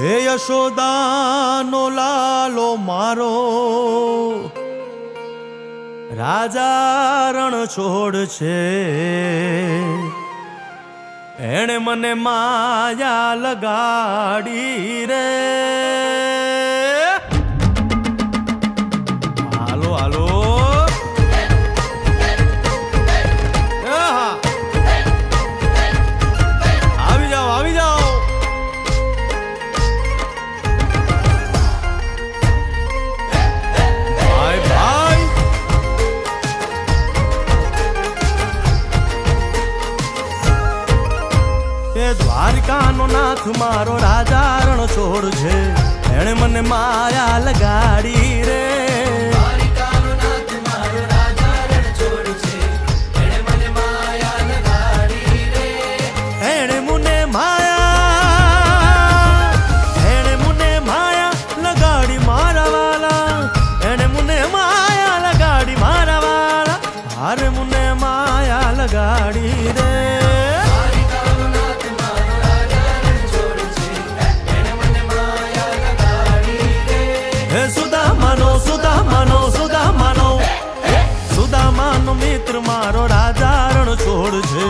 હે યશોદાનો લાલો મારો, રાજા રણ છોડ છે. એણે મને માયા લગાડી રે. હાલો હાલો આવી જાઓ આવી જાઓ. ભાઈ ભાઈ એ દ્વારકાનો નાથ મારો રાજા રણ છોડ છે. એણે મને માયા લગાડી રે. અરે મુને માયા લગાડી રે. હે સુદામાનો સુદામાનો સુદામાનો સુદામાનો મિત્ર મારો રાજા રણ છોડ છે.